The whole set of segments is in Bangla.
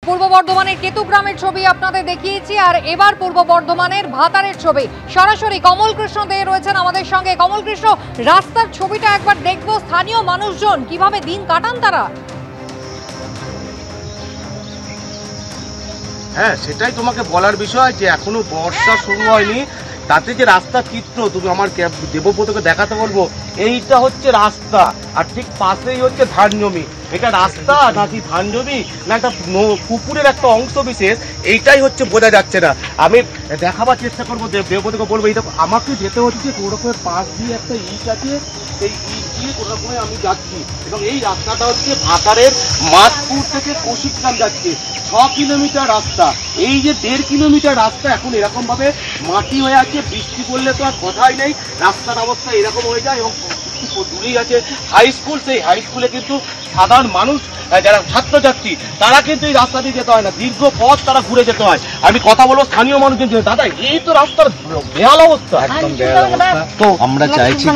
পূর্ব বর্ধমানের কেতুগ্রামের ছবি আপনাদের দেখিয়েছি, আর এবার পূর্ব বর্ধমানের ভাতারের ছবি। সরাসরি কমল কৃষ্ণ দে রয়েছেন আমাদের সঙ্গে। কমল কৃষ্ণ, রাস্তার ছবিটা একবার দেখবো, স্থানীয় মানুষজন কিভাবে দিন কাটান তারা। হ্যাঁ, সেটাই তোমাকে বলার বিষয় যে এখনো বর্ষা শুরু হয়নি, তাতে যে রাস্তার চিত্র তুমি আমার দেবব্রতকে দেখাতে বলবো। এইটা হচ্ছে রাস্তা, আর ঠিক পাশেই হচ্ছে ধান জমি। এটা রাস্তা নাকি ধান জমি না একটা পুকুরের একটা অংশ বিশেষ, এইটাই হচ্ছে বোঝা যাচ্ছে না। আমি দেখাবার চেষ্টা করবো, দেবব্রতকে বলবো এইটা আমাকে যেতে হচ্ছে কোনো রকমের পাশ দিয়ে একটা ইট আছে, সেই ইট দিয়ে কোনো রকমে আমি যাচ্ছি। এবং এই রাস্তাটা হচ্ছে ভাতারের মাতপুর থেকে কৌশিকগ্রাম যাচ্ছে, 6 কিলোমিটার রাস্তা। এই যে 1.5 কিলোমিটার রাস্তা এখন এরকম ভাবে মাটি হয়ে আছে, বৃষ্টি পড়লে তো আর কথাই নেই, রাস্তার অবস্থা এরকম হয়ে যায়। এবং দূরেই আছে হাই স্কুল, সেই হাই স্কুলে কিন্তু সাধারণ মানুষ যারা ছাত্রছাত্রী তারা কিন্তু এই রাস্তা দিয়ে যেতে হয় না, দীর্ঘ পথ তারা ঘুরে যেতে হয়। আমি কথা বলবো স্থানীয় মানুষজন, দাদা এই তো রাস্তার বেহাল অবস্থা, একদম বেহাল অবস্থা। তো আমরা চাইছি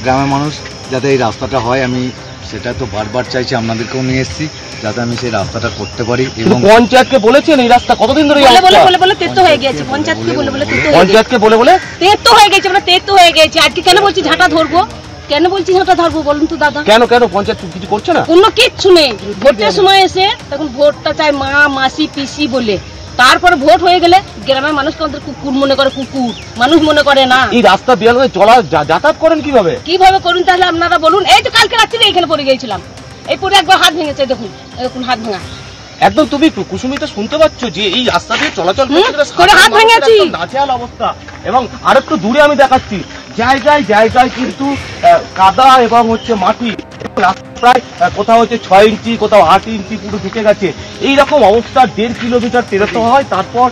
গ্রামের মানুষ যাতে এই রাস্তাটা হয়, আমি সেটা তো বারবার চাইছি, আপনাদেরকেও নিয়ে এসেছি যাতে আমি সেই রাস্তাটা করতে পারি। এবং পঞ্চায়েতকে বলেছেন এই রাস্তা কতদিন ধরে বলে তেতো হয়ে গেছে, পঞ্চায়েতকে বলে তেতো হয়ে গেছে, মানে তেতো হয়ে গেছে। আজকে কেন বলছি ঝাঁটা ধরবো, কেন বলছি ঝাঁটা ধরবো বলুন তো দাদা? কেন পঞ্চায়েত কিছু করছে না? কোনো কিচ্ছু নেই। ভোটের সময় এসে তখন ভোটটা চায় মা মাসি পিসি বলে, তারপরে ভোট হয়ে গেলে গ্রামের মানুষকে আমাদের কুকুর মনে করে, কুকুর মানুষ মনে করে না। এই রাস্তা বিয়াল হয়ে চলা যাতায়াত করেন কিভাবে করুন তাহলে আপনারা বলুন। এই তো কালকে রাত্রে এখানে পড়ে গিয়েছিলাম, এই পরে একবার হাত ভেঙেছে, দেখুন হাত ভাঙা। একদম তুমি কুসুমিতা শুনতে পাচ্ছ যে এই রাস্তা দিয়ে চলাচল করে হাত ভেঙেছি, নাজেহাল অবস্থা। এবং আর একটু দূরে আমি দেখাচ্ছি, জায়গায় কিন্তু কাদা এবং হচ্ছে মাটি, প্রায় কোথাও হচ্ছে 6 ইঞ্চি, কোথাও 8 ইঞ্চি পুরো ঢুকে গেছে। এইরকম অবস্থা 1.5 কিলোমিটার পেরোতে হয়, তারপর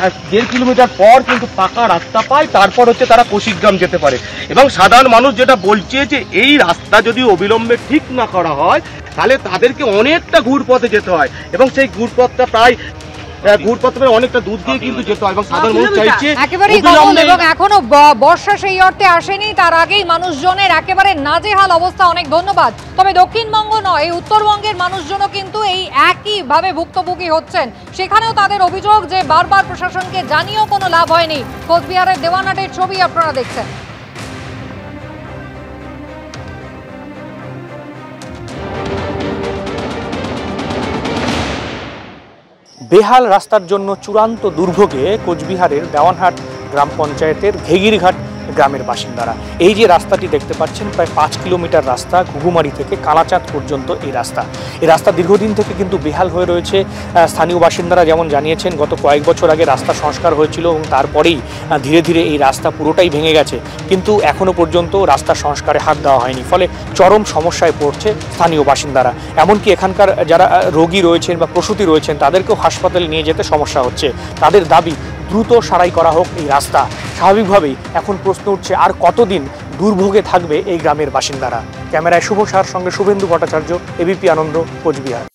1.5 কিলোমিটার পর কিন্তু পাকা রাস্তা পায়, তারপর হচ্ছে তারা কৌশিকগ্রাম যেতে পারে। এবং সাধারণ মানুষ যেটা বলছে যে এই রাস্তা যদি অবিলম্বে ঠিক না করা হয় তাহলে তাদেরকে অনেকটা ঘুরপথে যেতে হয়, এবং সেই ঘুরপথটা প্রায় অনেকটা দূর দিয়ে কিন্তু যেতে হয়। এবং সাধারণ মানুষ চাইছে একেবারেই এবং এখনো বর্ষা সেই অর্থে আসেনি, তার আগেই মানুষজনের একেবারে নাজেহাল অবস্থা। অনেক ধন্যবাদ। তবে দক্ষিণবঙ্গ নয়, উত্তরবঙ্গের মানুষজনও কিন্তু এই একই ভাবে ভুক্তভোগী হচ্ছেন। সেখানেও তাদের অভিযোগ যে বারবার প্রশাসনকে জানিয়েও কোনো লাভ হয়নি। কোচবিহারের দেওয়ানহাটের ছবি আপনারা দেখছেন। বেহাল রাস্তার জন্য চূড়ান্ত দুর্ভোগে কোচবিহারের দেওয়ানহাট গ্রাম পঞ্চায়েতের ঘেগিরঘাট গ্রামের বাসিন্দারা। এই যে রাস্তাটি দেখতে পাচ্ছেন, প্রায় 5 কিলোমিটার রাস্তা, ঘুঘুমারি থেকে কালাচাঁদ পর্যন্ত এই রাস্তা দীর্ঘদিন থেকে কিন্তু বেহাল হয়ে রয়েছে। স্থানীয় বাসিন্দারা যেমন জানিয়েছেন, গত কয়েক বছর আগে রাস্তা সংস্কার হয়েছিল এবং তারপরেই ধীরে ধীরে এই রাস্তা পুরোটাই ভেঙে গেছে, কিন্তু এখনও পর্যন্ত রাস্তা সংস্কারে হাত দেওয়া হয়নি। ফলে চরম সমস্যায় পড়ছে স্থানীয় বাসিন্দারা। এমনকি এখানকার যারা রোগী রয়েছেন বা প্রসূতি রয়েছেন তাদেরকেও হাসপাতালে নিয়ে যেতে সমস্যা হচ্ছে। তাদের দাবি দ্রুত সারাই করা হোক এই রাস্তা। স্বাভাবিকভাবেই এখন প্রশ্ন উঠছে, আর কতদিন দুর্ভোগে থাকবে এই গ্রামের বাসিন্দারা? ক্যামেরায় শুভ সার সঙ্গে শুভেন্দু ভট্টাচার্য, এবিপি আনন্দ, কোচবিহার।